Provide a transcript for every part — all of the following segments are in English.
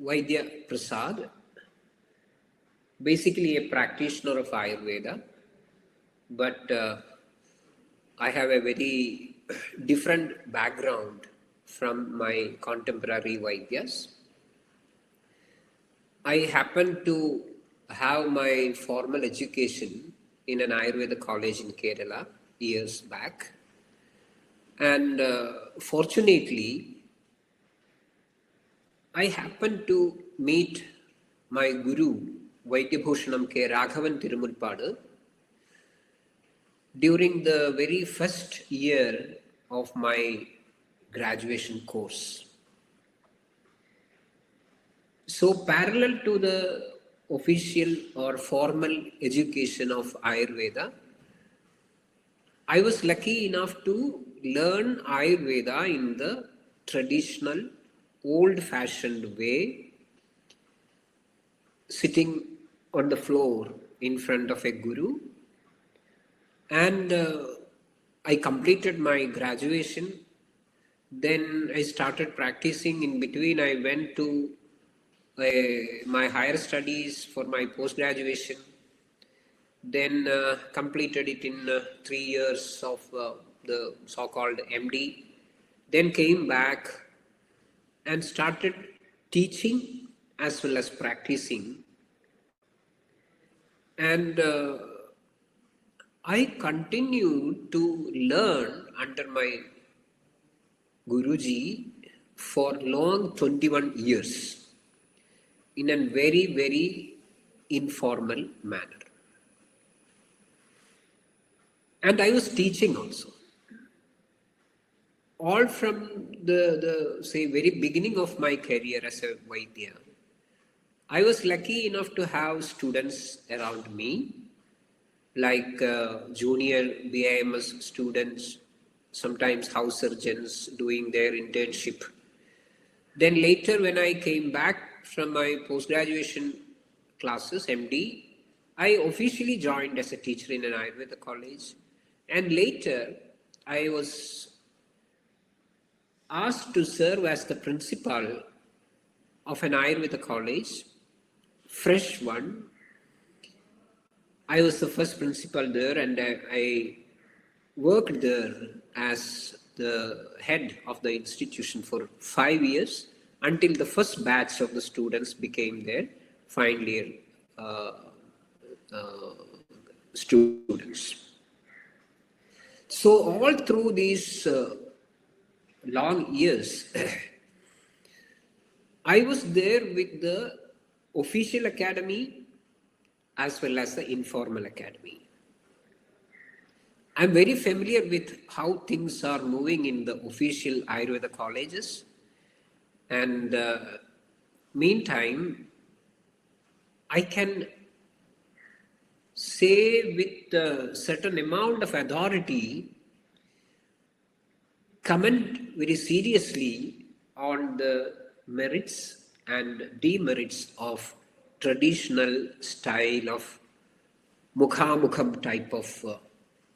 Vaidya Prasad, basically a practitioner of Ayurveda, but I have a very different background from my contemporary Vaidyas. I happen to have my formal education in an Ayurveda college in Kerala years back, and fortunately, I happened to meet my guru, Vaidyabhushanam K. Raghavan Tirumulpadu, during the very first year of my graduation course. So, parallel to the official or formal education of Ayurveda, I was lucky enough to learn Ayurveda in the traditional, old fashioned way, sitting on the floor in front of a guru. And I completed my graduation. Then I started practicing. In between, I went to my higher studies for my post-graduation. Then completed it in 3 years of the so-called MD. Then came back and started teaching as well as practicing. And I continued to learn under my Guruji for long 21 years in a very, very informal manner. And I was teaching also. All from the say, very beginning of my career as a Vaidya, I was lucky enough to have students around me, like junior BIMS students, sometimes house surgeons doing their internship. Then later when I came back from my post-graduation classes, MD, I officially joined as a teacher in an Ayurveda college. And later I was asked to serve as the principal of an Ayurveda college, fresh one. I was the first principal there, and I worked there as the head of the institution for 5 years until the first batch of the students became their final year students. So all through these long years, I was there with the official academy as well as the informal academy. I'm very familiar with how things are moving in the official Ayurveda colleges. And meantime, I can say with a certain amount of authority, comment very seriously on the merits and demerits of traditional style of mukhamukham type of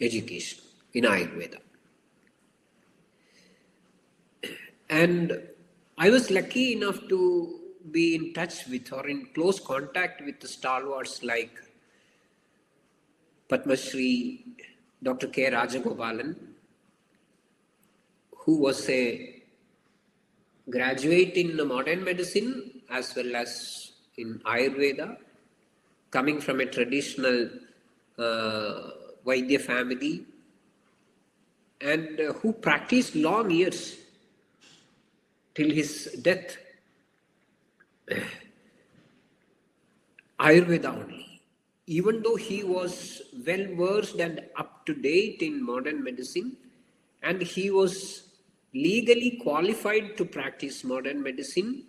education in Ayurveda. And I was lucky enough to be in touch with or in close contact with the stalwarts like Padma Shri Dr. K. Rajagopalan, who was a graduate in modern medicine as well as in Ayurveda, coming from a traditional Vaidya family, and who practiced long years till his death Ayurveda only. Even though he was well versed and up to date in modern medicine, and he was legally qualified to practice modern medicine,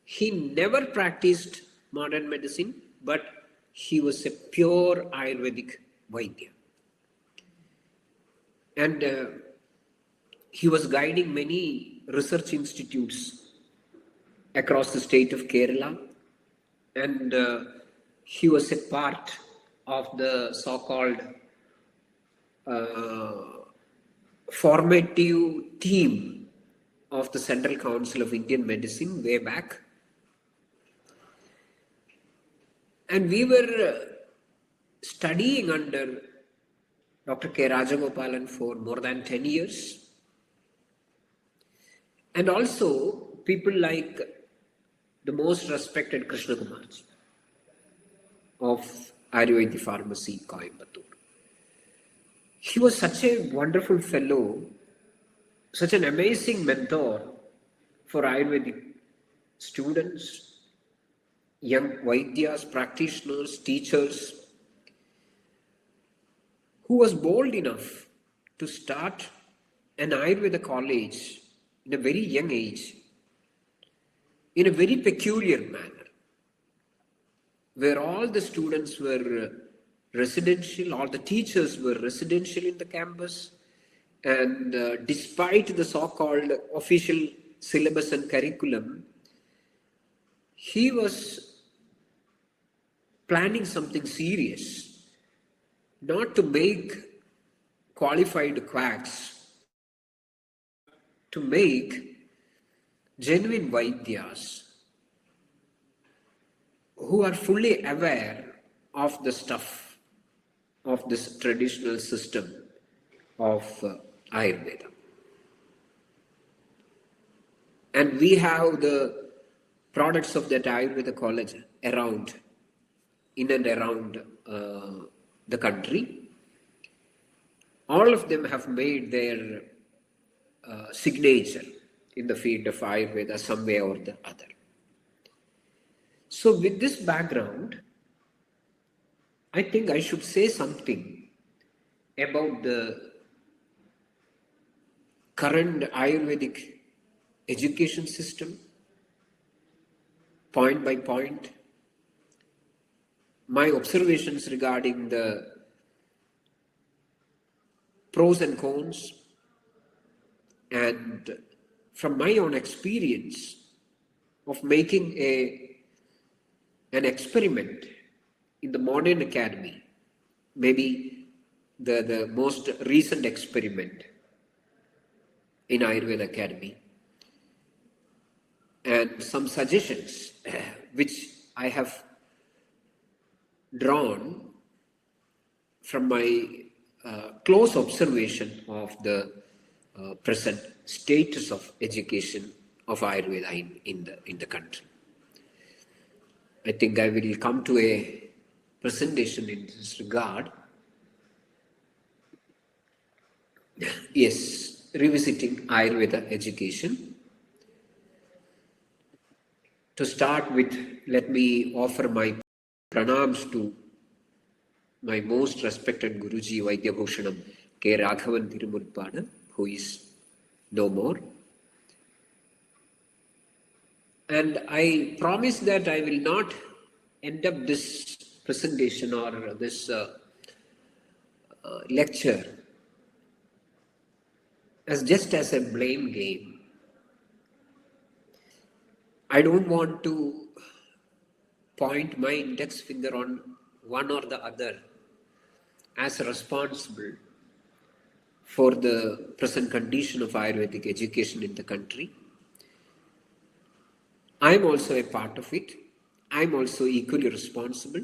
he never practiced modern medicine, but he was a pure Ayurvedic Vaidya. And he was guiding many research institutes across the state of Kerala, and he was a part of the so-called formative team of the Central Council of Indian Medicine way back. And we were studying under Dr. K. Rajagopalan for more than 10 years. And also people like the most respected Krishna Kumarji of Ayurveda Pharmacy, Coimbatore. He was such a wonderful fellow, such an amazing mentor for Ayurvedic students, young Vaidyas, practitioners, teachers, who was bold enough to start an Ayurveda college in a very young age, in a very peculiar manner, where all the students were residential, all the teachers were residential in the campus, and despite the so-called official syllabus and curriculum, he was planning something serious, not to make qualified quacks, to make genuine Vaidyas who are fully aware of the stuff of this traditional system of Ayurveda. And we have the products of that Ayurveda college around, in and around the country. All of them have made their signature in the field of Ayurveda some way or the other. So with this background, I think I should say something about the current Ayurvedic education system, point by point, my observations regarding the pros and cons, and from my own experience of making an experiment in the modern academy, maybe the most recent experiment in Ayurveda Academy, and some suggestions which I have drawn from my close observation of the present status of education of Ayurveda in the country. I think I will come to a presentation in this regard. Yes, revisiting Ayurveda education. To start with, let me offer my pranams to my most respected Guruji Vaidya Bhushanam K. Raghavan Tirumurpada, who is no more. And I promise that I will not end up this presentation or this lecture as just as a blame game. I don't want to point my index finger on one or the other as responsible for the present condition of Ayurvedic education in the country. I'm also a part of it. I'm also equally responsible,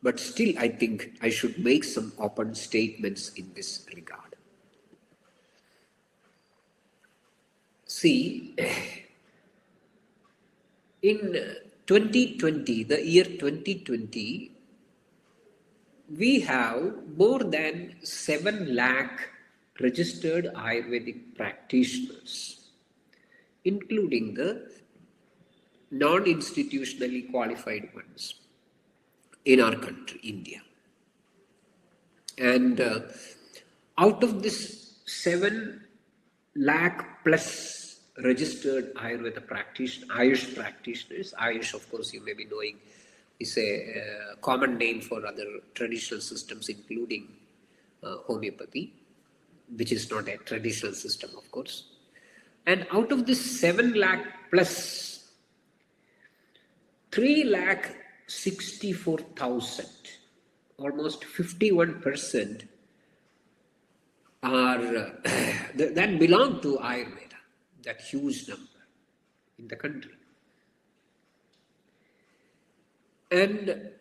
but still I think I should make some open statements in this regard. See, in 2020, the year 2020, we have more than 7 lakh registered Ayurvedic practitioners, including the non-institutionally qualified ones in our country, India. And out of this 7 lakh plus registered Ayurveda practitioners, Ayush practitioners, Ayush, of course, you may be knowing, is a common name for other traditional systems, including homeopathy, which is not a traditional system, of course. And out of this 7 lakh plus, 3,64,000, almost 51% are that belong to Ayurveda, that huge number in the country. And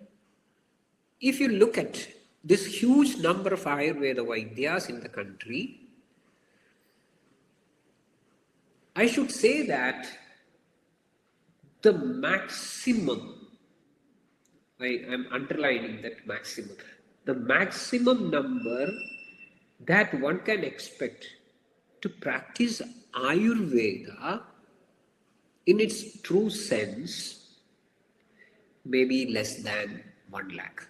if you look at this huge number of Ayurveda Vaidyas in the country, I should say that the maximum, I am underlining that maximum, the maximum number that one can expect to practice Ayurveda in its true sense may be less than 1 lakh.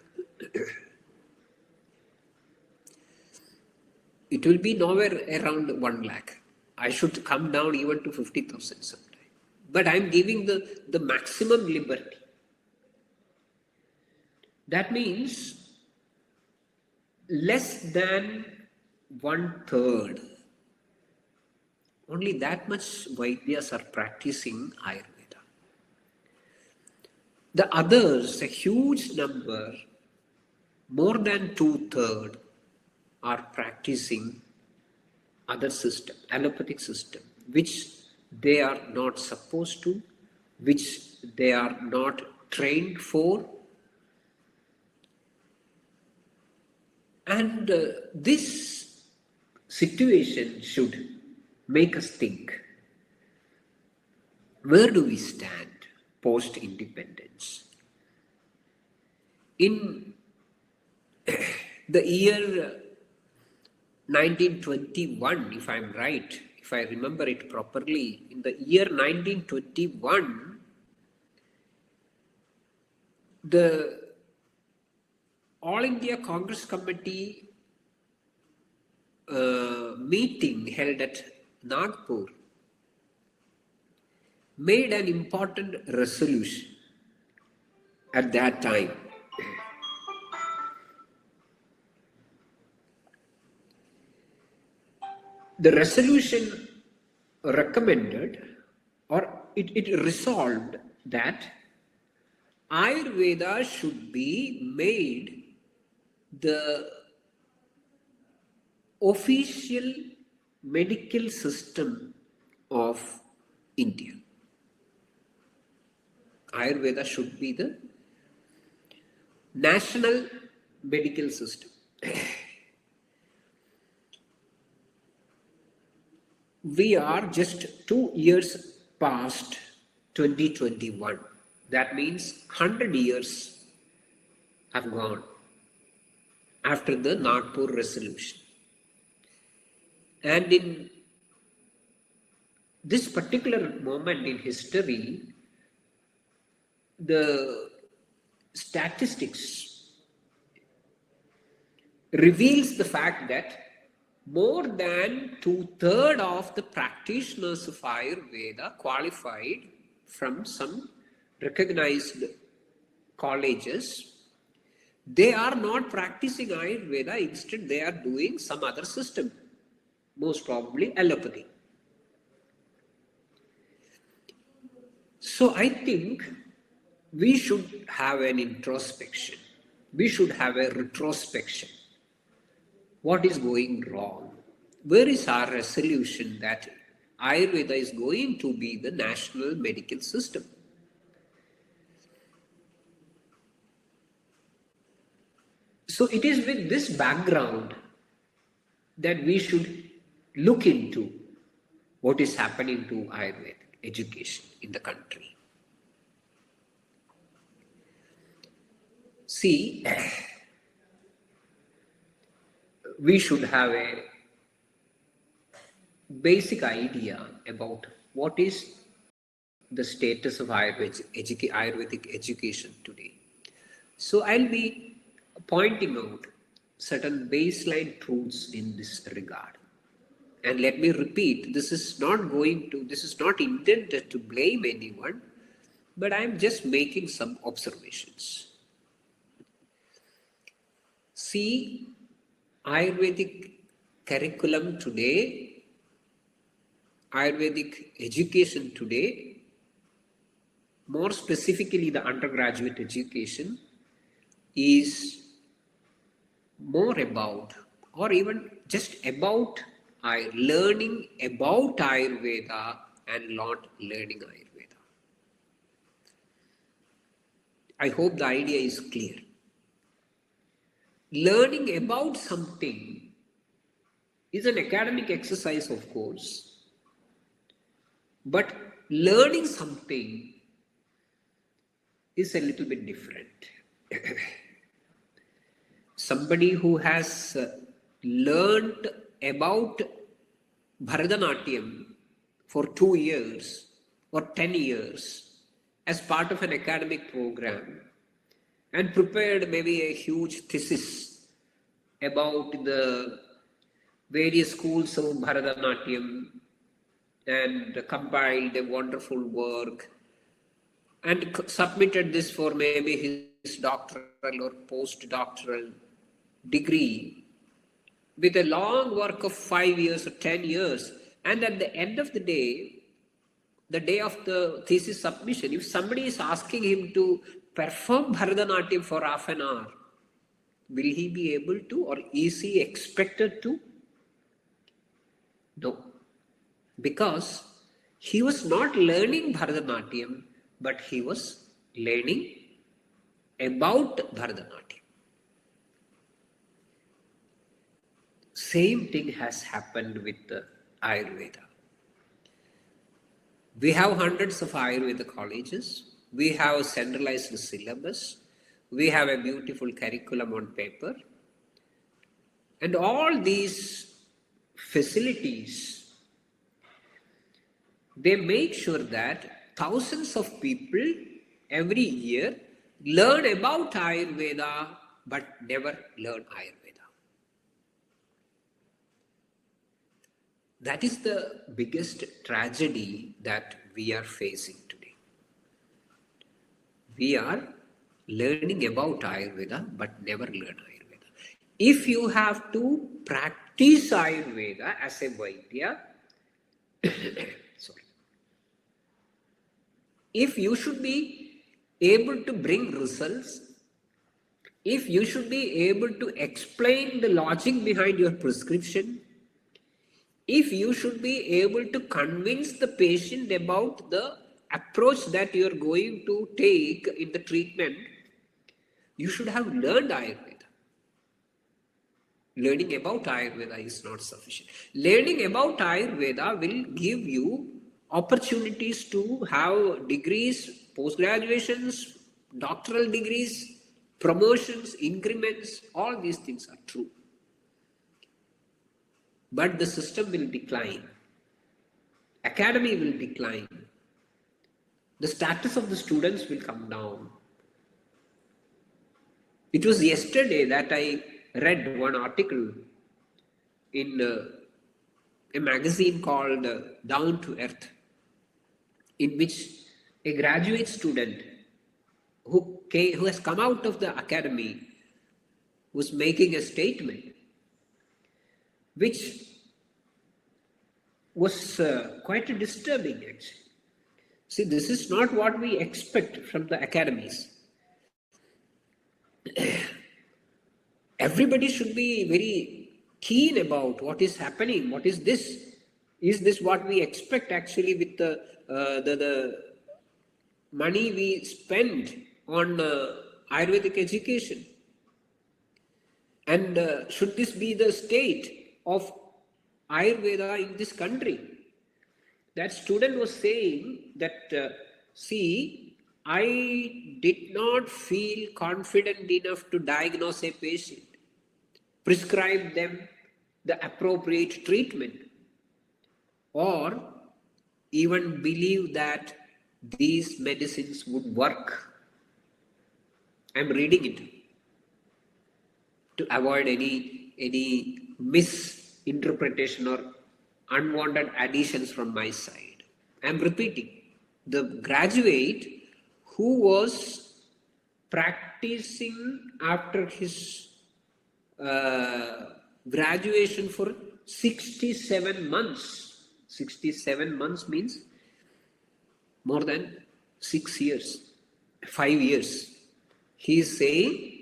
It will be nowhere around 1 lakh. I should come down even to 50,000 sometime. But I am giving the maximum liberty. That means less than 1/3. Only that much Vaidyas are practicing Ayurveda. The others, a huge number, more than 2/3, are practicing other system, allopathic system, which they are not supposed to, which they are not trained for. And this situation should make us think, where do we stand post-independence? In the year 1921, if I'm right, if I remember it properly, in the year 1921, the All India Congress Committee meeting held at Nagpur made an important resolution at that time. The resolution recommended, or it resolved, that Ayurveda should be made the official medical system of India. Ayurveda should be the national medical system. We are just 2 years past 2021. That means 100 years have gone after the Nagpur resolution. And in this particular moment in history, the statistics reveals the fact that more than 2/3 of the practitioners of Ayurveda qualified from some recognized colleges. They are not practicing Ayurveda, instead they are doing some other system, most probably allopathy. So I think we should have an introspection. We should have a retrospection. What is going wrong? Where is our resolution that Ayurveda is going to be the national medical system? So it is with this background that we should look into what is happening to Ayurvedic education in the country. See, we should have a basic idea about what is the status of Ayurvedic education today. So I'll be pointing out certain baseline truths in this regard. And let me repeat, this is not intended to blame anyone, but I'm just making some observations. See, Ayurvedic curriculum today, Ayurvedic education today, more specifically the undergraduate education, is more about, or even just about, learning about Ayurveda and not learning Ayurveda. I hope the idea is clear. learning about something is an academic exercise, of course, but learning something is a little bit different. Somebody who has learned about Bharatanatyam for 2 years or 10 years as part of an academic program and prepared maybe a huge thesis about the various schools of Bharatanatyam and compiled a wonderful work and submitted this for maybe his doctoral or postdoctoral degree with a long work of 5 years or 10 years. And at the end of the day of the thesis submission, if somebody is asking him to perform Bharatanatyam for half an hour, will he be able to, or is he expected to? No. Because he was not learning Bharatanatyam, but he was learning about Bharatanatyam. Same thing has happened with the Ayurveda. We have hundreds of Ayurveda colleges. We have a centralized syllabus. We have a beautiful curriculum on paper. And all these facilities, they make sure that thousands of people every year learn about Ayurveda but never learn Ayurveda. That is the biggest tragedy that we are facing today. We are learning about Ayurveda but never learn Ayurveda. If you have to practice Ayurveda as a Vaidya, sorry, if you should be able to bring results, if you should be able to explain the logic behind your prescription, if you should be able to convince the patient about the approach that you are going to take in the treatment, you should have learned Ayurveda. Learning about Ayurveda is not sufficient. Learning about Ayurveda will give you opportunities to have degrees, post-graduations, doctoral degrees, promotions, increments, all these things are true. But the system will decline. Academy will decline. The status of the students will come down. It was yesterday that I read one article in a magazine called Down to Earth, in which a graduate student who has come out of the academy was making a statement which was quite disturbing actually. See, this is not what we expect from the academies. Everybody should be very keen about what is happening. What is this? Is this what we expect actually with the money we spend on Ayurvedic education? And should this be the state of Ayurveda in this country? That student was saying that, see, I did not feel confident enough to diagnose a patient, prescribe them the appropriate treatment, or even believe that these medicines would work. I'm reading it to avoid any misinterpretation or unwanted additions from my side. I'm repeating. The graduate who was practicing after his graduation for 67 months. 67 months means more than 6 years, 5 years. He is saying,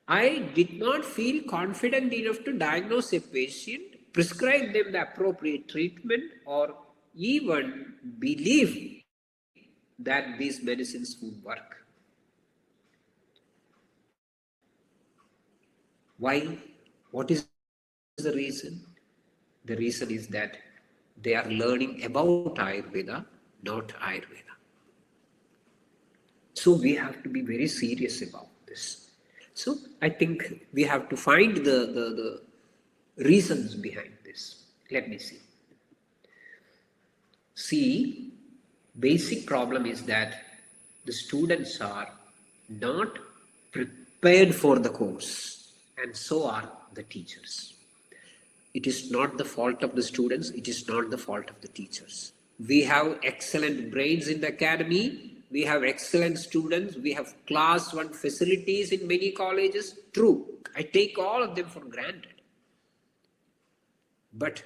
I did not feel confident enough to diagnose a patient, prescribe them the appropriate treatment, or even believe that these medicines would work. Why? What is the reason? The reason is that they are learning about Ayurveda, not Ayurveda. So we have to be very serious about this. So I think we have to find the reasons behind this. Let me see. See, basic problem is that the students are not prepared for the course, and so are the teachers. It is not the fault of the students, it is not the fault of the teachers. We have excellent brains in the academy, we have excellent students, we have class 1 facilities in many colleges. True, I take all of them for granted. But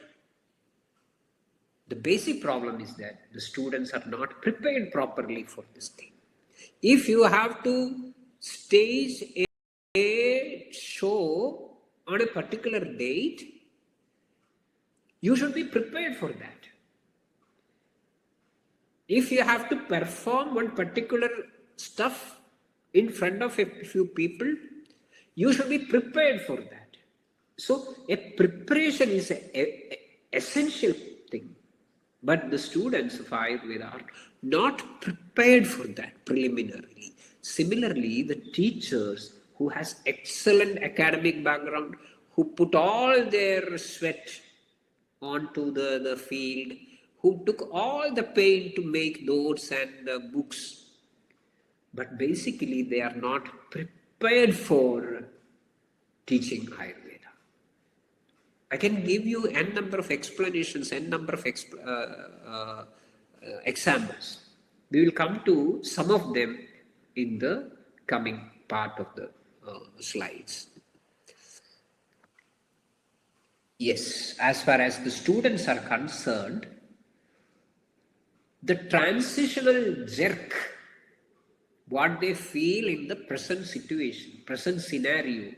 the basic problem is that the students are not prepared properly for this thing. If you have to stage a show on a particular date, you should be prepared for that. If you have to perform one particular stuff in front of a few people, you should be prepared for that. So a preparation is an essential thing. But the students of Ayurveda are not prepared for that preliminarily. Similarly, the teachers who has excellent academic background, who put all their sweat onto the field, who took all the pain to make notes and books, but basically they are not prepared for teaching Ayurveda. I can give you n number of explanations, n number of examples. We will come to some of them in the coming part of the slides. Yes, as far as the students are concerned, the transitional jerk, what they feel in the present situation, present scenario,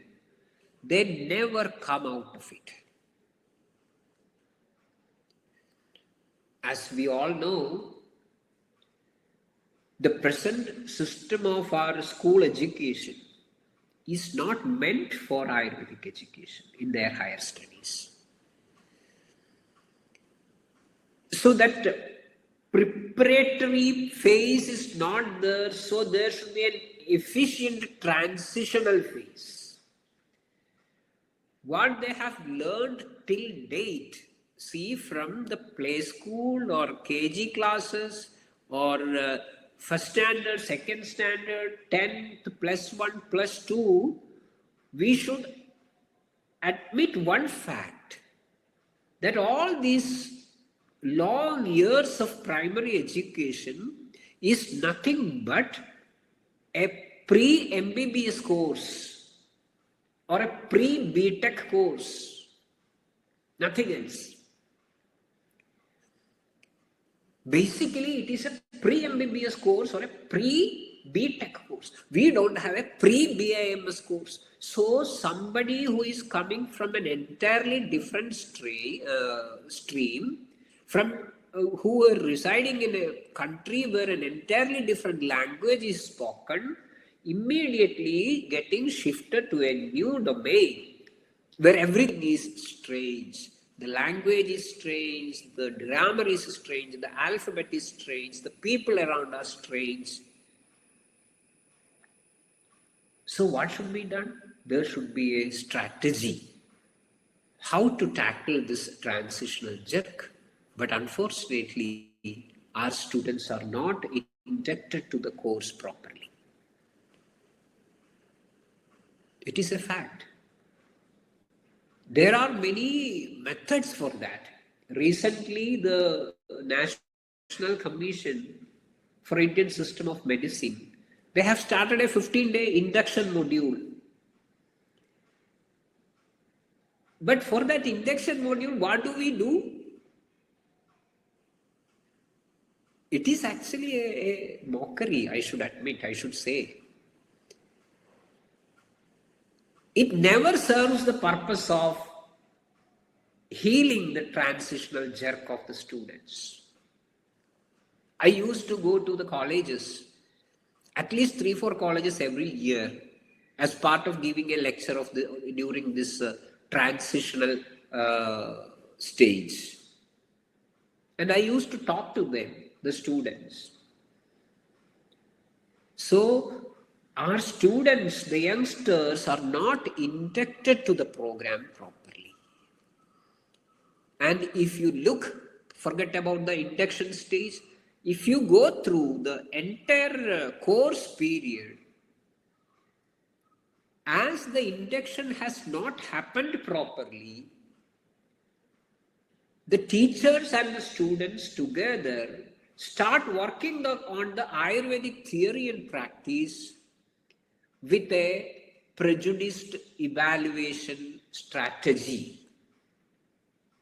they never come out of it. As we all know, the present system of our school education is not meant for Ayurvedic education in their higher studies. So that preparatory phase is not there, so there should be an efficient transitional phase. What they have learned till date, see, from the play school or KG classes or first standard, second standard, 10th, +1, +2, we should admit one fact, that all these long years of primary education is nothing but a pre-MBBS course or a pre-BTech course, nothing else. Basically, it is a pre-MBBS course or a pre-BTech course. We don't have a pre-BIMS course. So, somebody who is coming from an entirely different stream, from who are residing in a country where an entirely different language is spoken, immediately getting shifted to a new domain where everything is strange. The language is strange, the grammar is strange, the alphabet is strange, the people around are strange. So what should be done? There should be a strategy how to tackle this transitional jerk. But unfortunately, our students are not inducted to the course properly. It is a fact. There are many methods for that. Recently, the National Commission for Indian System of Medicine, they have started a 15-day induction module. But for that induction module, what do we do? It is actually a mockery, I should admit, I should say. It never serves the purpose of healing the transitional jerk of the students. I used to go to the colleges, at least 3-4 colleges every year, as part of giving a lecture during this transitional stage. And I used to talk to them, the students. So our students, the youngsters, are not inducted to the program properly. And if you forget about the induction stage, if you go through the entire course period, as the induction has not happened properly, the teachers and the students together start working on the Ayurvedic theory and practice with a prejudiced evaluation strategy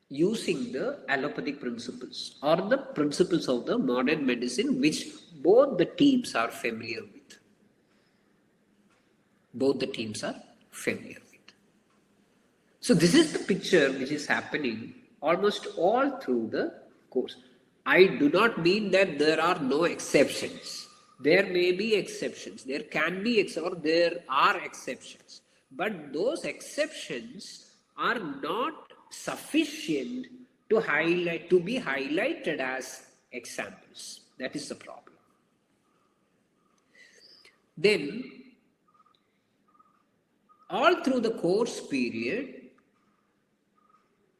using the allopathic principles or the principles of the modern medicine, which both the teams are familiar with. Both the teams are familiar with. So this is the picture which is happening almost all through the course. I do not mean that there are no exceptions. There may be exceptions. There can be or there are exceptions. But those exceptions are not sufficient to be highlighted as examples. That is the problem. Then, all through the course period,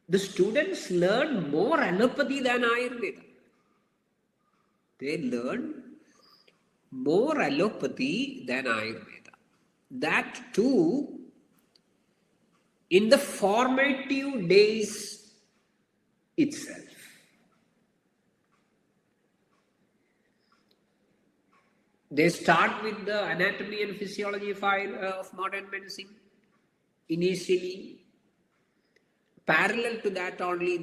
the students learn more allopathy than Ayurveda. They learn more allopathy than Ayurveda. That too, in the formative days itself. They start with the anatomy and physiology of modern medicine initially. Parallel to that only,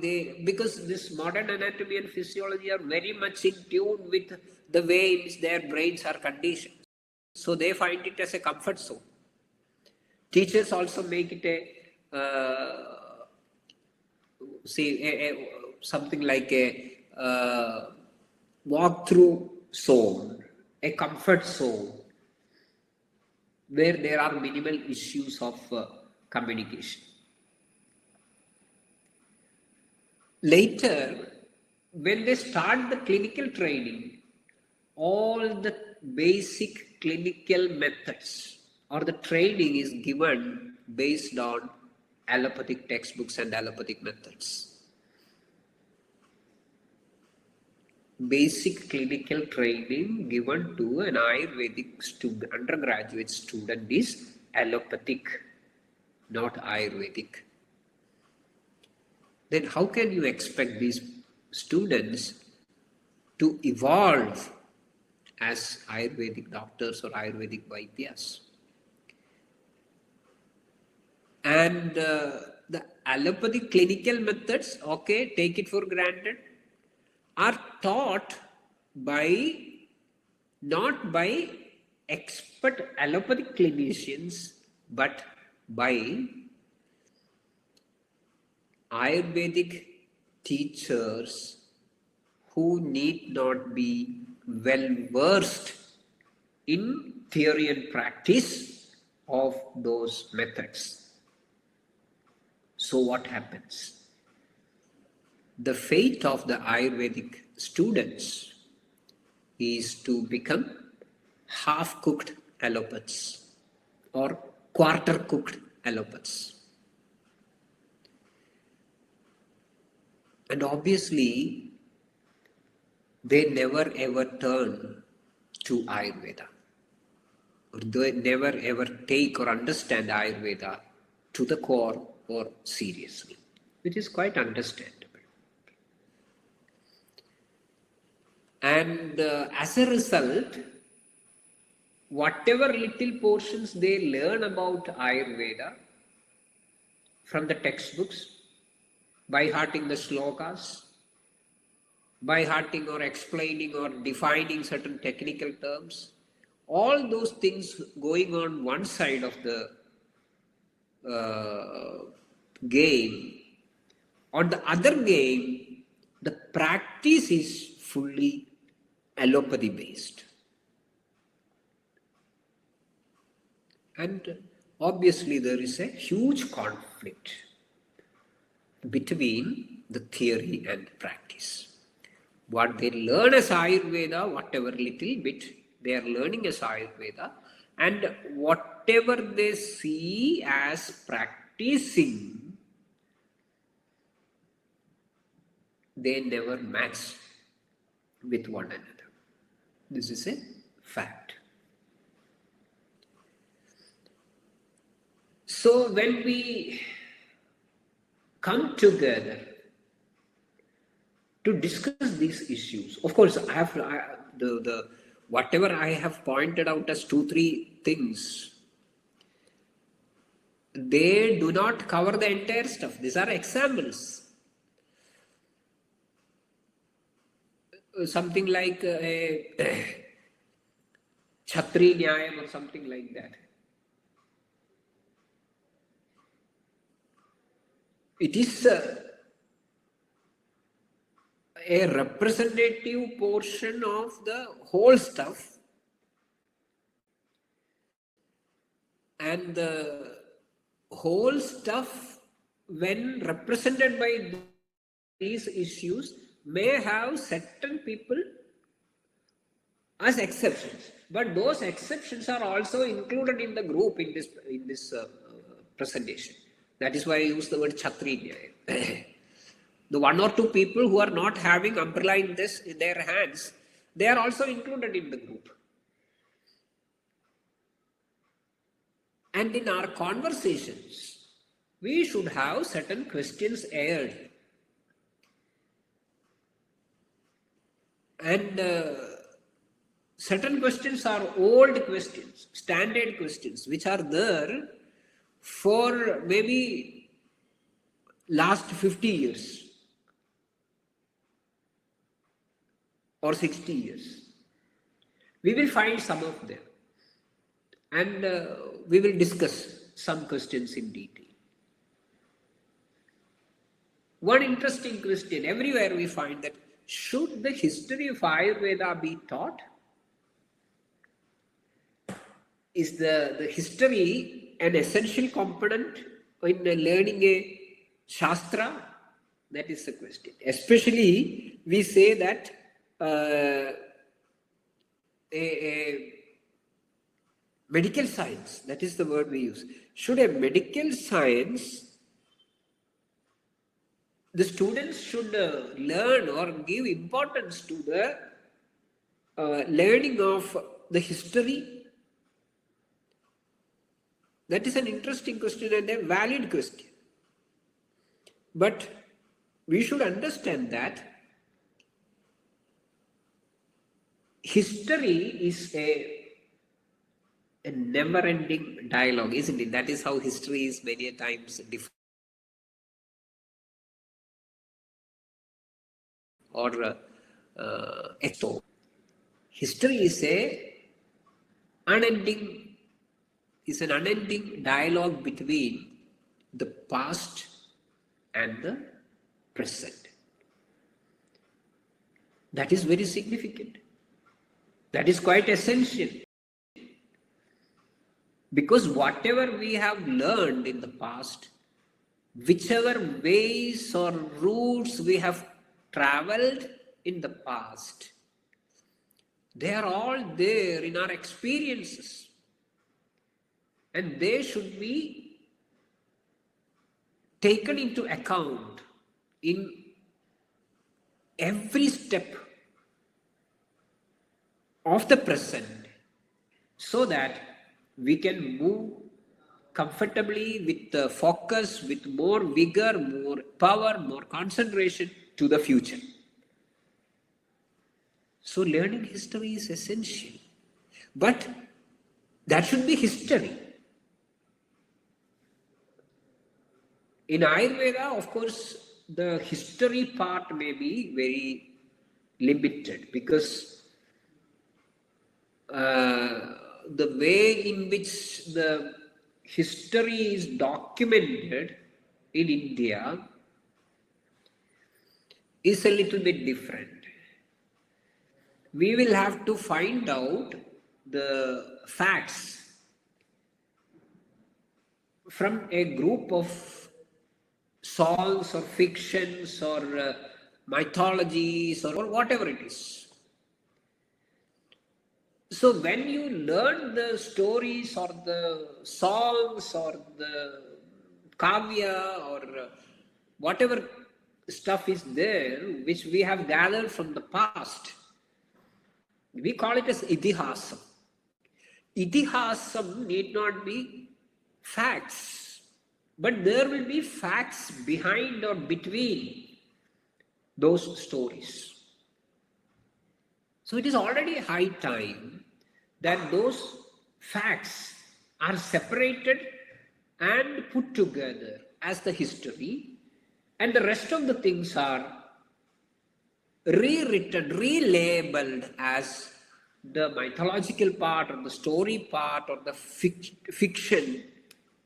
because this modern anatomy and physiology are very much in tune with the way in which their brains are conditioned. So they find it as a comfort zone. Teachers also make it something like a walk-through zone, a comfort zone, where there are minimal issues of communication. Later, when they start the clinical training, all the basic clinical methods or the training is given based on allopathic textbooks and allopathic methods. Basic clinical training given to an Ayurvedic undergraduate student is allopathic, not Ayurvedic. Then how can you expect these students to evolve as Ayurvedic doctors or Ayurvedic Vaidyas? And the allopathic clinical methods, okay, take it for granted, are taught not by expert allopathic clinicians, but by Ayurvedic teachers who need not be well versed in theory and practice of those methods. So what happens? The fate of the Ayurvedic students is to become half-cooked allopaths or quarter-cooked allopaths. And obviously, they never ever turn to Ayurveda, or they never ever take or understand Ayurveda to the core or seriously, which is quite understandable. And as a result, whatever little portions they learn about Ayurveda from the textbooks, by hearting the slokas, by hearting or explaining or defining certain technical terms, all those things going on one side of the game. On the other game, the practice is fully allopathy based. And obviously there is a huge conflict between the theory and practice. What they learn as Ayurveda, whatever little bit they are learning as Ayurveda, and whatever they see as practicing, they never match with one another. This is a fact. So when we come together to discuss these issues, of course, whatever I have pointed out as 2-3 things, they do not cover the entire stuff. These are examples. Something like a Chhatri Nyayam or something like that. It is a representative portion of the whole stuff, and the whole stuff, when represented by these issues, may have certain people as exceptions, but those exceptions are also included in the group in this presentation. That is why I use the word Chhatri. The 1 or 2 people who are not having umbrella in their hands, they are also included in the group. And in our conversations, we should have certain questions aired. And certain questions are old questions, standard questions, which are there for maybe last 50 years or 60 years. We will find some of them, and we will discuss some questions in detail. One interesting question, everywhere we find that, should the history of Ayurveda be taught? Is the history an essential component in learning a Shastra? That is the question. Especially, we say that a medical science, that is the word we use. Should a medical science, the students should learn or give importance to the learning of the history? That is an interesting question and a valid question. But we should understand that history is a never-ending dialogue, isn't it? That is how history is many times different. Or expo. History is an unending dialogue between the past and the present. That is very significant. That is quite essential. Because whatever we have learned in the past, whichever ways or routes we have traveled in the past, they are all there in our experiences. And they should be taken into account in every step of the present, so that we can move comfortably with focus, with more vigor, more power, more concentration to the future. So learning history is essential. But that should be history. In Ayurveda, of course, the history part may be very limited, because the way in which the history is documented in India is a little bit different. We will have to find out the facts from a group of songs or fictions or mythologies or whatever it is. So when you learn the stories or the songs or the kavya or whatever stuff is there which we have gathered from the past, we call it as itihasam. Itihasam need not be facts, but there will be facts behind or between those stories. So it is already high time that those facts are separated and put together as the history, and the rest of the things are rewritten, relabeled as the mythological part or the story part or the fiction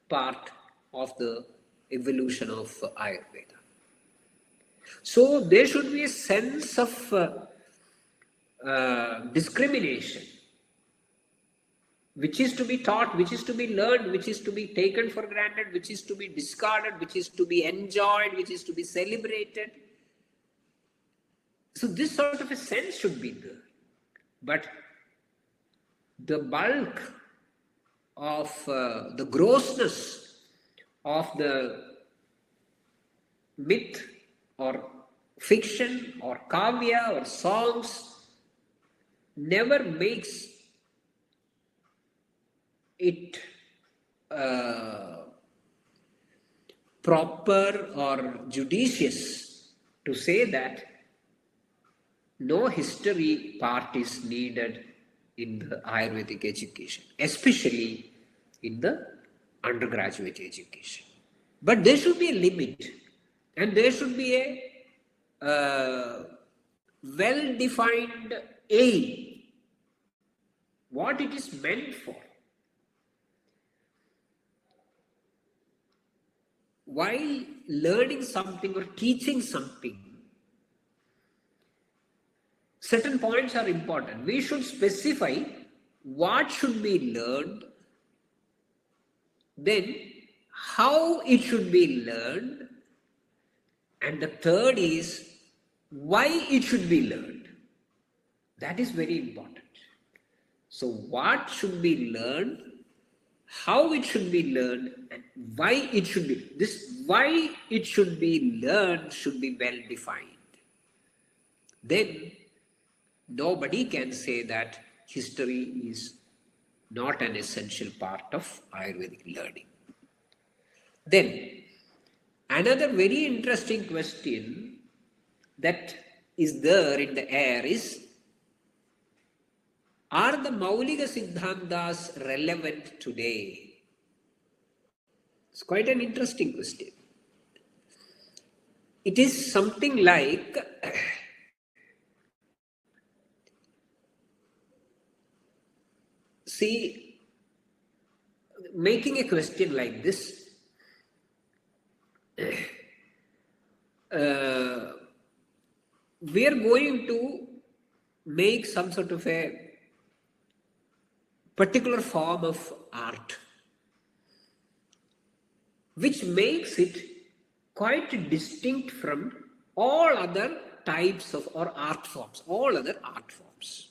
part of the evolution of Ayurveda. So there should be a sense of discrimination, which is to be taught, which is to be learned, which is to be taken for granted, which is to be discarded, which is to be enjoyed, which is to be celebrated. So this sort of a sense should be there. But the bulk of the grossness of the myth or fiction or kavya or songs never makes it proper or judicious to say that no history part is needed in the Ayurvedic education, especially in the undergraduate education. But there should be a limit, and there should be a well-defined aim, what it is meant for. While learning something or teaching something, certain points are important. We should specify what should be learned, then how it should be learned, and the third is why it should be learned. That is very important. So what should be learned, how it should be learned, and why it should be. This why it should be learned should be well defined. Then nobody can say that history is not an essential part of Ayurvedic learning. Then another very interesting question that is there in the air is, are the Maulika Siddhantas relevant today? It's quite an interesting question. It is something like, see, making a question like this, we are going to make some sort of a particular form of art, which makes it quite distinct from all other types of or art forms, all other art forms.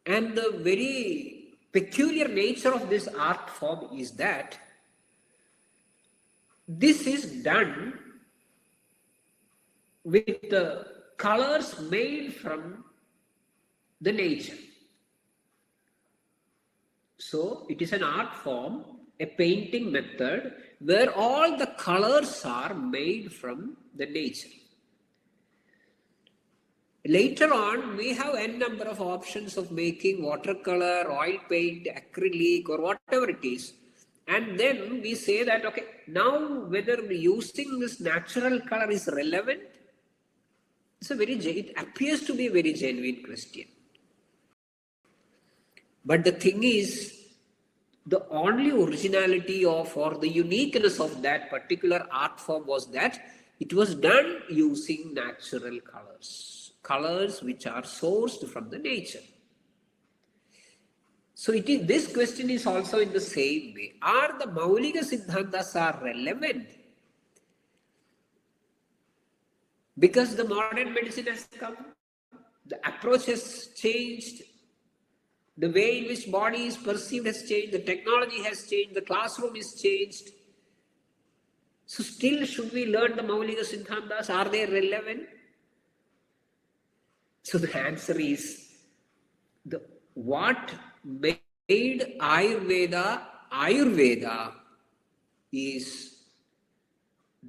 And the very peculiar nature of this art form is that this is done with the colors made from the nature. So it is an art form, a painting method where all the colors are made from the nature. Later on, we have n number of options of making watercolor, oil paint, acrylic, or whatever it is. And then we say that, okay, now whether using this natural color is relevant, it appears to be a very genuine question. But the thing is, the only originality of or the uniqueness of that particular art form was that it was done using natural colors, colors which are sourced from the nature. So this question is also in the same way. Are the Maulika Siddhantas are relevant? Because the modern medicine has come, the approach has changed, the way in which body is perceived has changed, the technology has changed, the classroom is changed. So still should we learn the Maulika Siddhantas? Are they relevant? So the answer is, what made Ayurveda is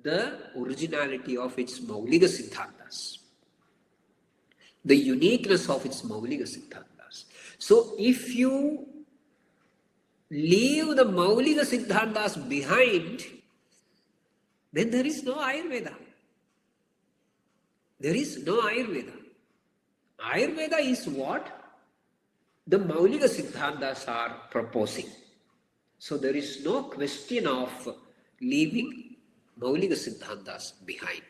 the originality of its Maulika Siddhantas, the uniqueness of its Maulika Siddhantas. So if you leave the Maulika Siddhantas behind, then there is no Ayurveda. There is no Ayurveda. Ayurveda is what the Maulika Siddhantas are proposing. So there is no question of leaving Maulika Siddhantas behind.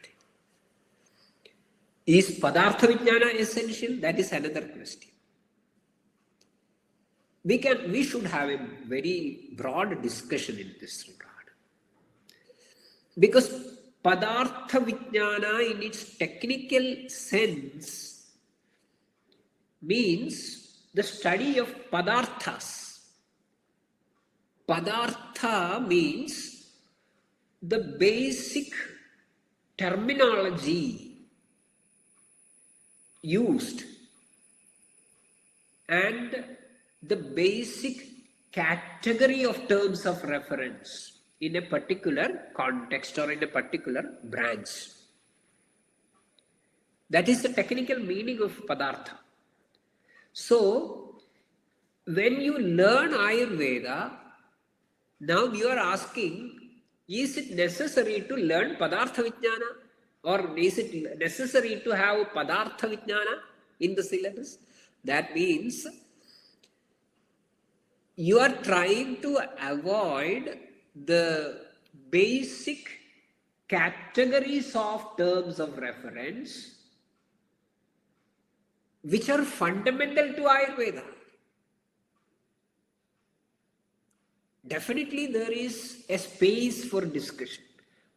Is Padartha Vijnana essential? That is another question. We should have a very broad discussion in this regard. Because Padartha Vijnana in its technical sense means the study of Padarthas. Padartha means the basic terminology used and the basic category of terms of reference in a particular context or in a particular branch. That is the technical meaning of Padartha. So, when you learn Ayurveda, now you are asking, is it necessary to learn Padartha Vijnana? Or is it necessary to have Padartha Vijnana in the syllabus? That means you are trying to avoid the basic categories of terms of reference which are fundamental to Ayurveda. Definitely there is a space for discussion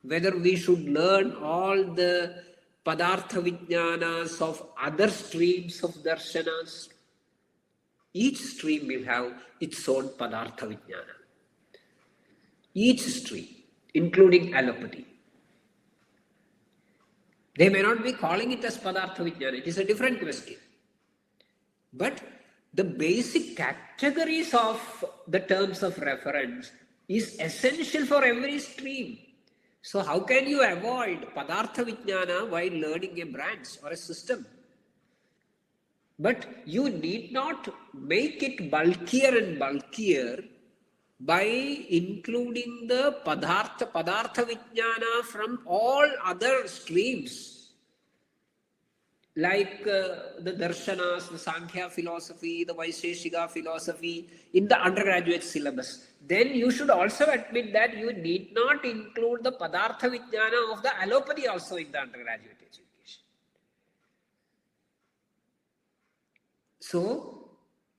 whether we should learn all the Padartha Vijnanas of other streams of darshanas. Each stream will have its own Padartha Vijnana. Each stream, including allopathy. They may not be calling it as Padartha Vijnana, it is a different question. But the basic categories of the terms of reference is essential for every stream. So how can you avoid Padartha Vijnana while learning a branch or a system? But you need not make it bulkier and bulkier by including the Padartha Vijnana from all other streams. Like the Darshanas, the Sankhya philosophy, the Vaisheshika philosophy in the undergraduate syllabus. Then you should also admit that you need not include the Padartha Vijnana of the allopathy also in the undergraduate education. So,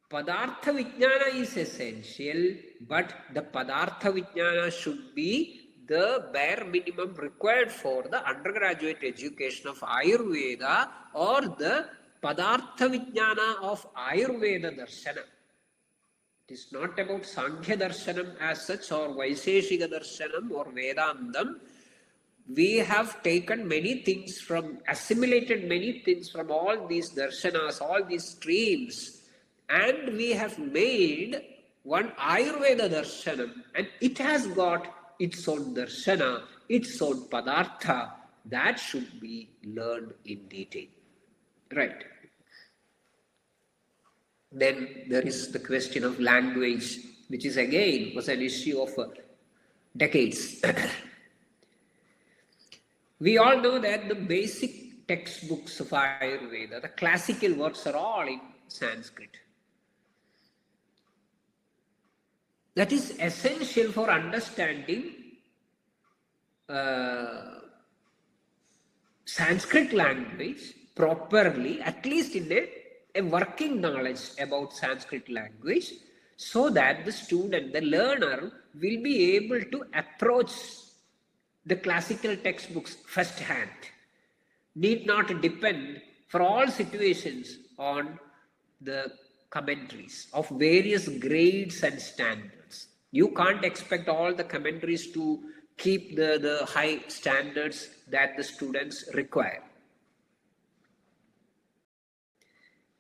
Padartha Vijnana is essential, but the Padartha Vijnana should be the bare minimum required for the undergraduate education of Ayurveda or the Padartha Vijnana of Ayurveda Darshana. It is not about Sankhya Darshanam as such or Vaisheshika Darshanam or Vedantam. We have taken many things from, assimilated many things from all these darshanas, all these streams, and we have made one Ayurveda Darshanam, and it has got its own darshana, its own padartha, that should be learned in detail. Right. Then there is the question of language, which is again was an issue of decades. We all know that the basic textbooks of Ayurveda, the classical works are all in Sanskrit. That is essential for understanding Sanskrit language properly, at least in a working knowledge about Sanskrit language. so that the student, the learner, will be able to approach the classical textbooks first hand, need not depend for all situations on the commentaries of various grades and standards. You can't expect all the commentaries to keep the high standards that the students require.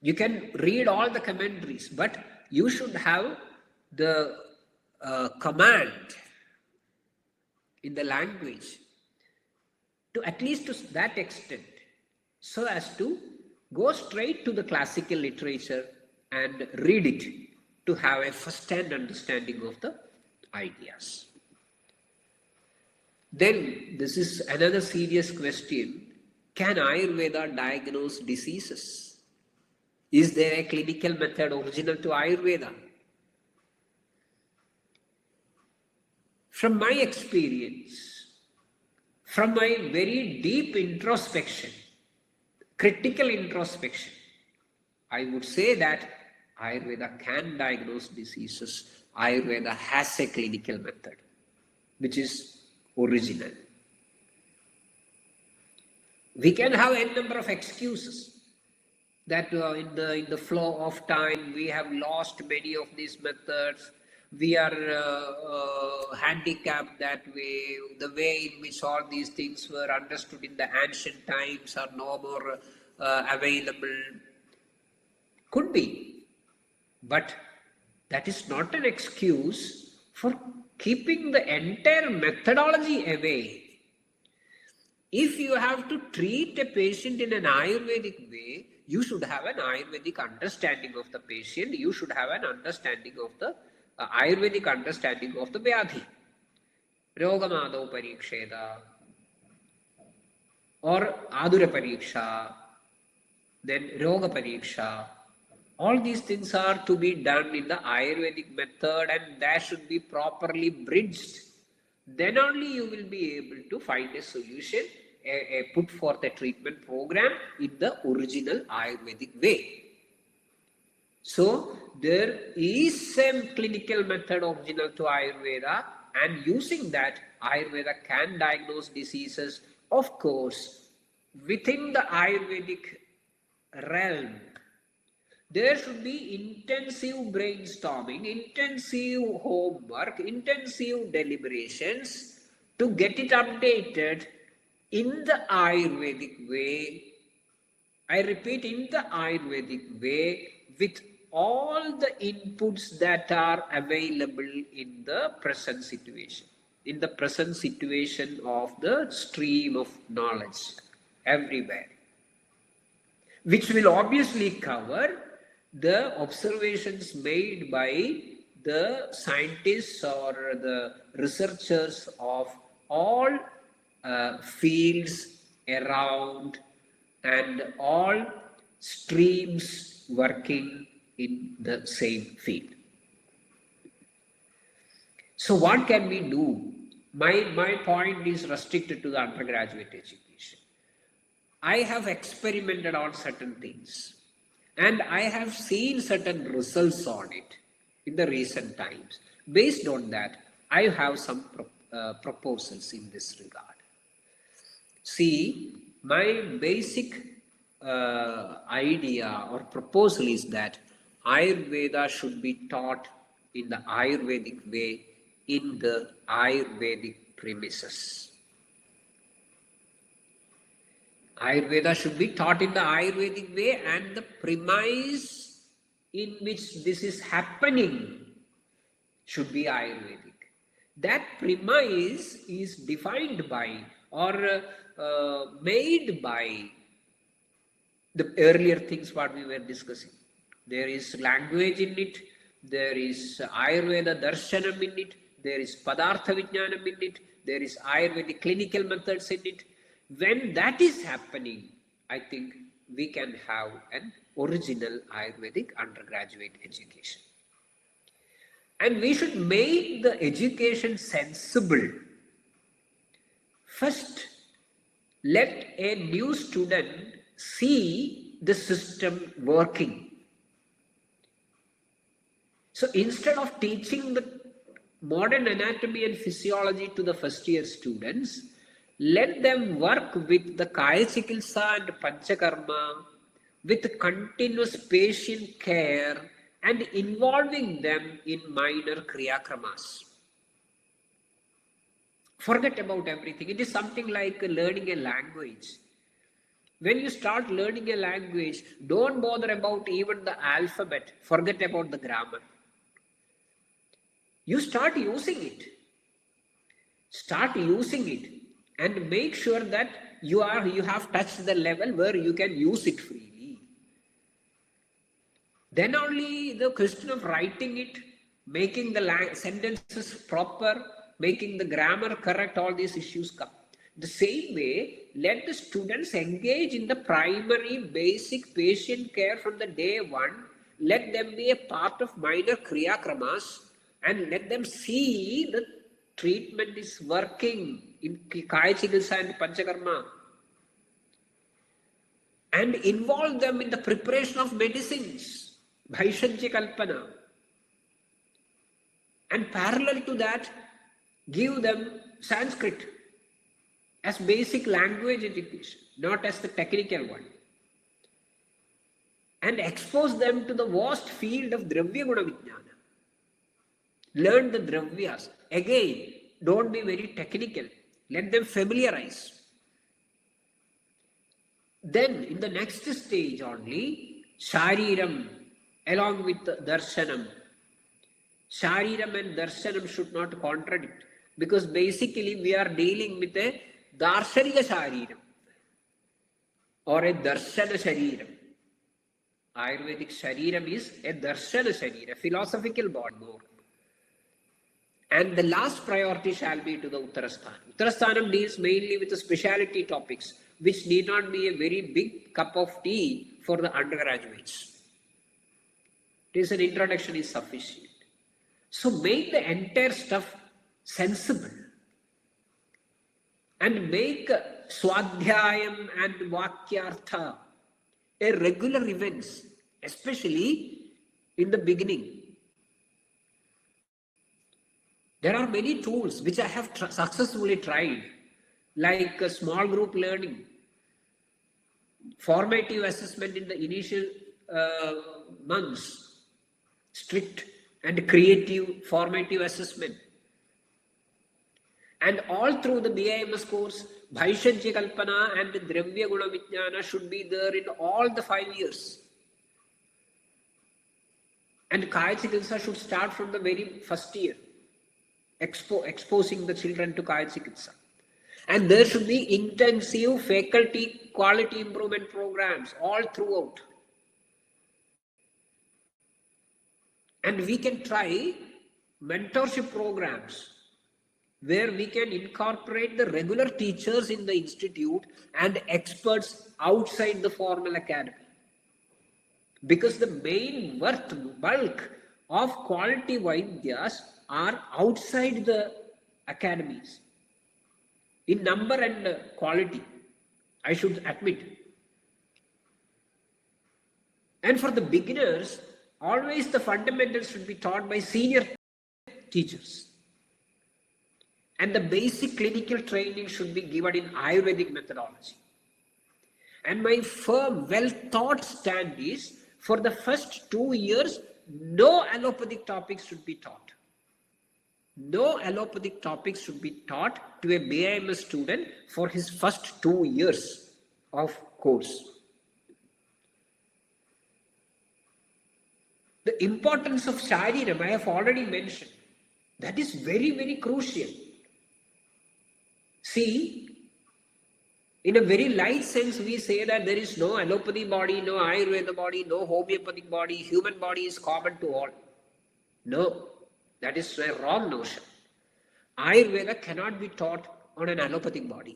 You can read all the commentaries, but you should have the command in the language to at least to that extent, so as to go straight to the classical literature and read it to have a first-hand understanding of the ideas. Then this is another serious question. Can Ayurveda diagnose diseases? Is there a clinical method original to Ayurveda? From my experience, from my very deep introspection, critical introspection, I would say that Ayurveda can diagnose diseases. Ayurveda has a clinical method, which is original. We can have a number of excuses that in the flow of time we have lost many of these methods. We are handicapped that way. The way in which all these things were understood in the ancient times are no more available. Could be. But that is not an excuse for keeping the entire methodology away. If you have to treat a patient in an Ayurvedic way, you should have an Ayurvedic understanding of the patient. You should have an understanding of the Ayurvedic understanding of the Vyadhi. Rogamado Pariksheda or Adura Pariksha, then Roga Pariksha. All these things are to be done in the Ayurvedic method, and that should be properly bridged. Then only you will be able to find a solution, put forth a treatment program in the original Ayurvedic way. So there is some clinical method original to Ayurveda, and using that Ayurveda can diagnose diseases. Of course, within the Ayurvedic realm, there should be intensive brainstorming, intensive homework, intensive deliberations to get it updated in the Ayurvedic way. I repeat, in the Ayurvedic way, with all the inputs that are available in the present situation, in the present situation of the stream of knowledge everywhere, which will obviously cover the observations made by the scientists or the researchers of all fields around and all streams working in the same field. So what can we do? My point is restricted to the undergraduate education. I have experimented on certain things, and I have seen certain results on it in the recent times. Based on that, I have some proposals in this regard. See, my basic idea or proposal is that Ayurveda should be taught in the Ayurvedic way, in the Ayurvedic premises. Ayurveda should be taught in the Ayurvedic way, and the premise in which this is happening should be Ayurvedic. That premise is defined by or made by the earlier things what we were discussing. There is language in it, there is Ayurveda darshanam in it, there is Padartha Vijnanam in it, there is Ayurvedic clinical methods in it. When that is happening, I think we can have an original Ayurvedic undergraduate education. And we should make the education sensible. First, let a new student see the system working. So instead of teaching the modern anatomy and physiology to the first year students, let them work with the Kaya Chikitsa and Panchakarma with continuous patient care and involving them in minor Kriya Kramas. Forget about everything. It is something like learning a language. When you start learning a language, don't bother about even the alphabet. Forget about the grammar. You start using it. Start using it and make sure that you have touched the level where you can use it freely. Then only the question of writing it, making the sentences proper, making the grammar correct, all these issues come. The same way, let the students engage in the primary basic patient care from the day one. Let them be a part of minor Kriya Kramas and let them see the treatment is working in Kaya Chikitsa and Panchakarma. And involve them in the preparation of medicines, Bhaishajya Kalpana. And parallel to that, give them Sanskrit as basic language education, not as the technical one. And expose them to the vast field of Dravya Guna Vijnana. Learn the Dravyas. Again, don't be very technical. Let them familiarize. Then, in the next stage only, Shariram along with Darshanam. Shariram and Darshanam should not contradict, because basically we are dealing with a Darshanika Shariram or a Darshana Shariram. Ayurvedic Shariram is a Darshana Sharira, a philosophical body more. And the last priority shall be to the Uttarasthanam. Uttarasthanam deals mainly with the specialty topics, which need not be a very big cup of tea for the undergraduates. It is an introduction is sufficient. So make the entire stuff sensible and make Swadhyayam and Vakyartha a regular events, especially in the beginning. There are many tools which I have successfully tried, like small group learning, formative assessment in the initial months, strict and creative formative assessment. And all through the BIMS course, Bhaishajya Kalpana and Dravya Guna Vijnana should be there in all the 5 years. And Kaya Chikitsa should start from the very first year, exposing the children to Kaya Chikitsa. And there should be intensive faculty quality improvement programs all throughout. And we can try mentorship programs where we can incorporate the regular teachers in the institute and experts outside the formal academy. Because the main bulk of quality Vaidyas are outside the academies, in number and quality, I should admit. And for the beginners, always the fundamentals should be taught by senior teachers. And the basic clinical training should be given in Ayurvedic methodology. And my firm, well-thought stand is, for the first 2 years, no allopathic topics should be taught. No allopathic topics should be taught to a BIMS student for his first 2 years of course. The importance of Shariram, I have already mentioned. That is very, very crucial. See, in a very light sense, we say that there is no allopathy body, no Ayurveda body, no homeopathic body, human body is common to all. No, that is a wrong notion. Ayurveda cannot be taught on an allopathic body.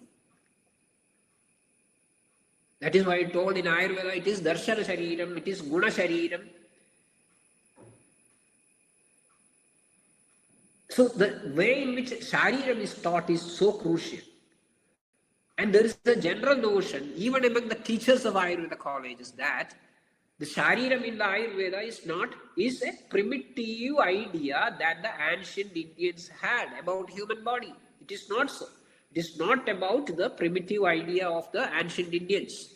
That is why I told in Ayurveda it is Darshana Shariram, it is Guna Shariram. So the way in which Shariram is taught is so crucial. And there is a general notion, even among the teachers of Ayurveda colleges, that The Shariram in the Ayurveda is a primitive idea that the ancient Indians had about human body. It is not so. It is not about the primitive idea of the ancient Indians.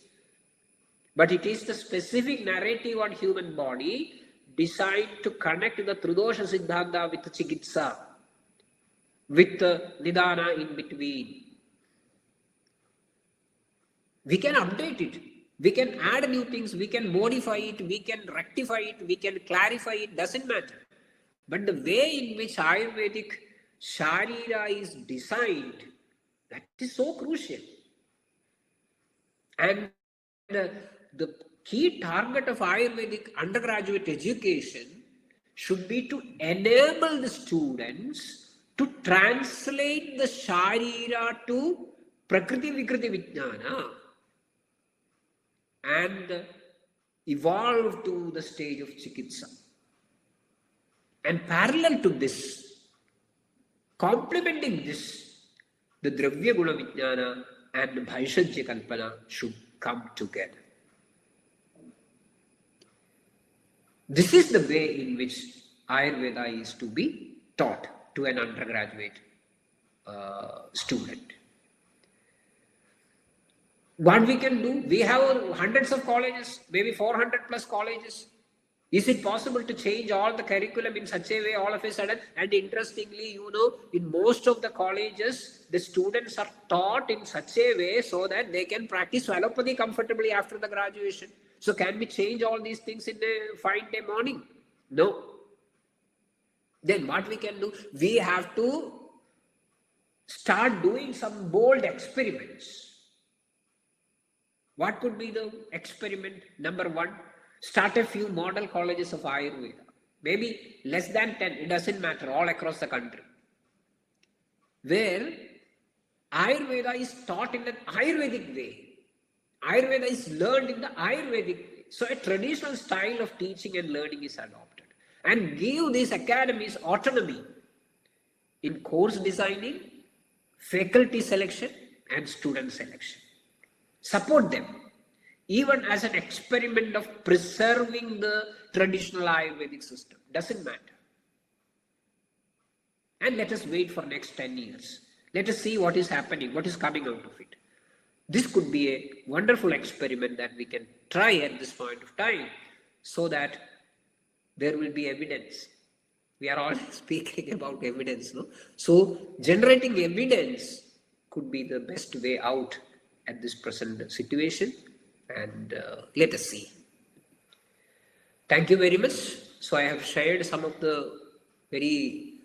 But it is the specific narrative on human body designed to connect the Trudosha Siddhanta with the Chikitsa, with the Nidana in between. We can update it. We can add new things. We can modify it. We can rectify it. We can clarify it. Doesn't matter. But the way in which Ayurvedic Sharira is designed, that is so crucial. And the key target of Ayurvedic undergraduate education should be to enable the students to translate the Sharira to Prakriti Vikriti Vijnana and evolve to the stage of Chikitsa. And parallel to this, complementing this, the Dravya Guna Vijnana and Bhaishajya Kalpana should come together. This is the way in which Ayurveda is to be taught to an undergraduate student. What we can do, we have hundreds of colleges, maybe 400 plus colleges. Is it possible to change all the curriculum in such a way all of a sudden? And interestingly, in most of the colleges, the students are taught in such a way so that they can practice allopathy comfortably after the graduation. So can we change all these things in a fine day morning? No. Then what we can do? We have to start doing some bold experiments. What could be the experiment? Number one, start a few model colleges of Ayurveda. Maybe less than 10, it doesn't matter, all across the country. Where Ayurveda is taught in an Ayurvedic way. Ayurveda is learned in the Ayurvedic way. So a traditional style of teaching and learning is adopted. And give these academies autonomy in course designing, faculty selection and student selection. Support them, even as an experiment of preserving the traditional Ayurvedic system. Doesn't matter. And let us wait for next 10 years. Let us see what is happening, what is coming out of it. This could be a wonderful experiment that we can try at this point of time so that there will be evidence. We are all speaking about evidence, no? So generating evidence could be the best way out at this present situation, and let us see. Thank you very much. So I have shared some of the very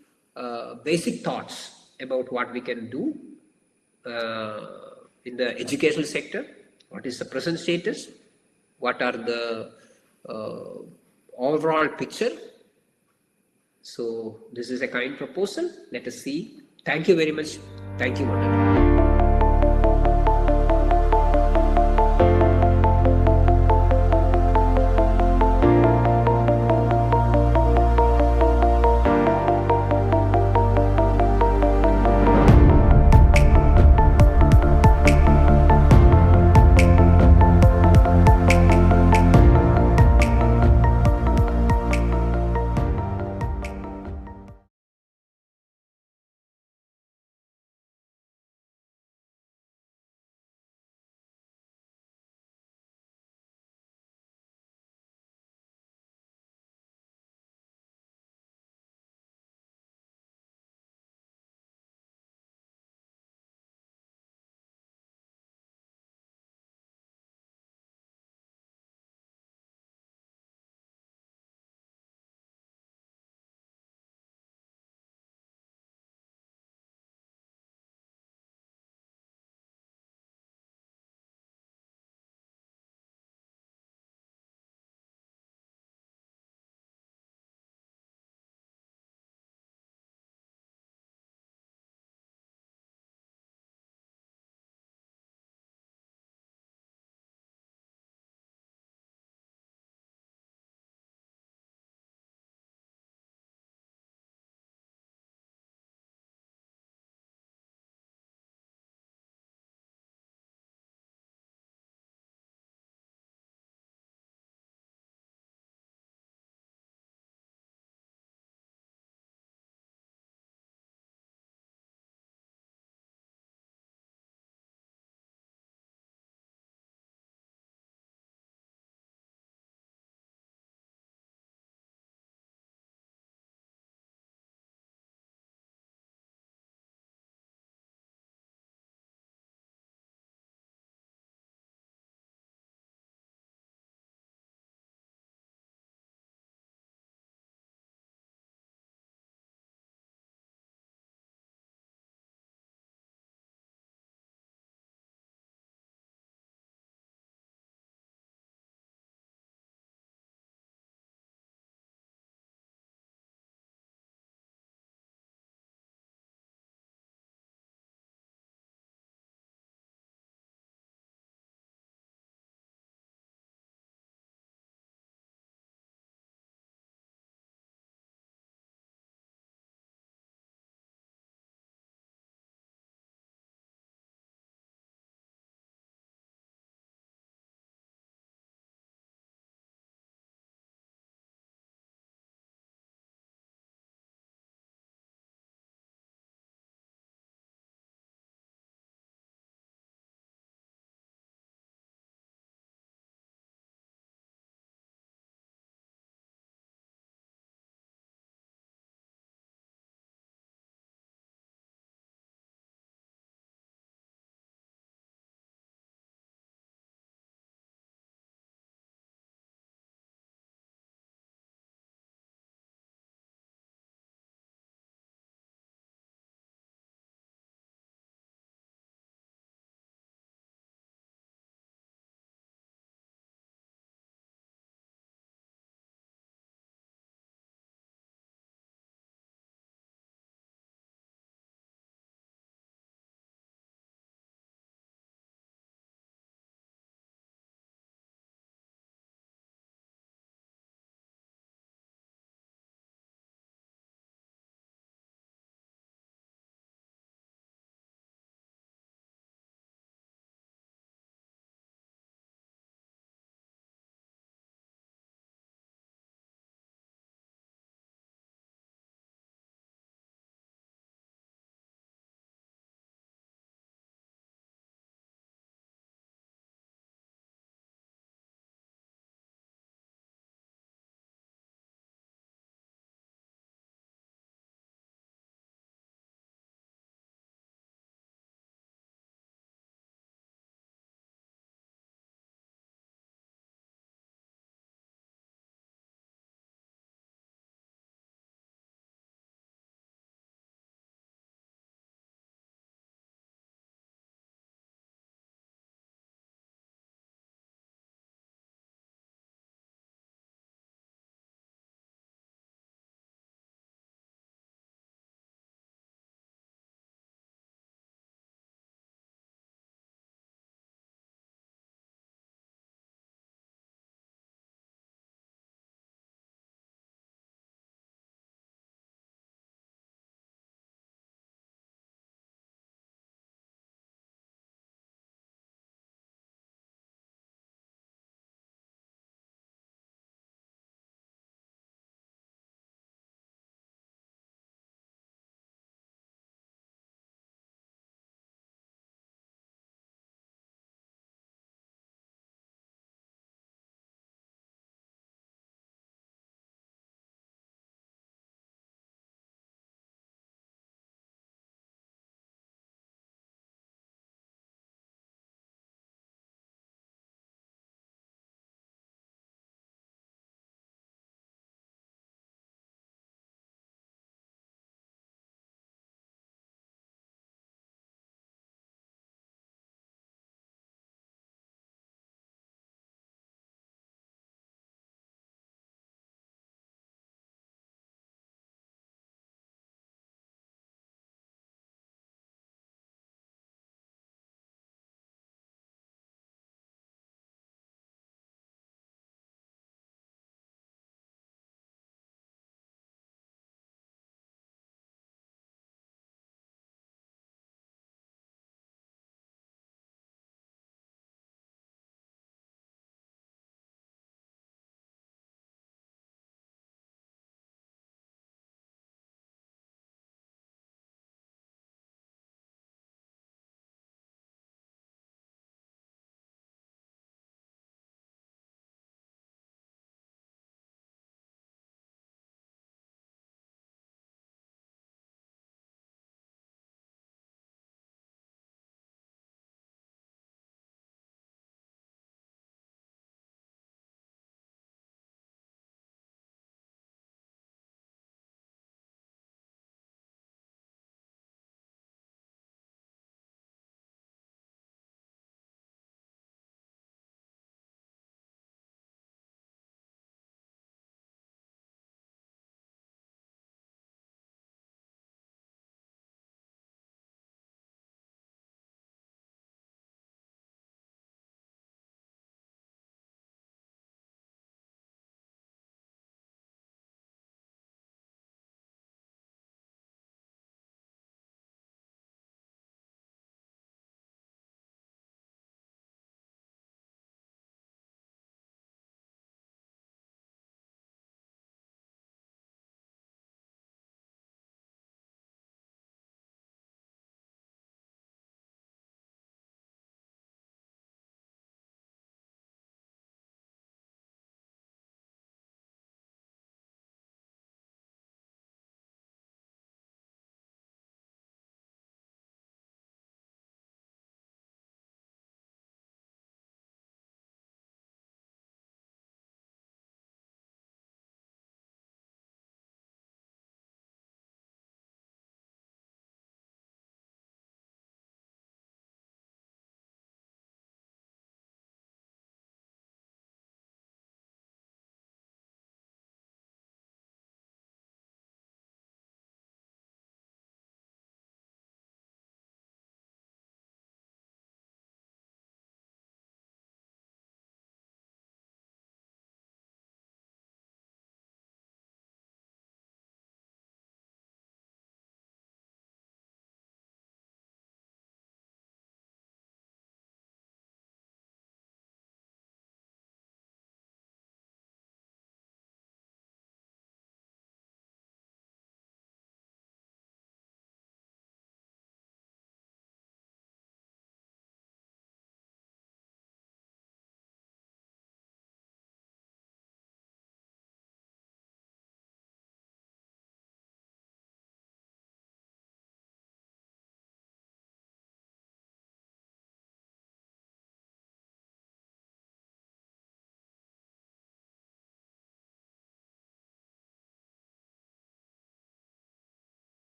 basic thoughts about what we can do in the educational sector. What is the present status? What are the overall picture? So this is a kind proposal. Let us see. Thank you very much. Thank you, Mandana.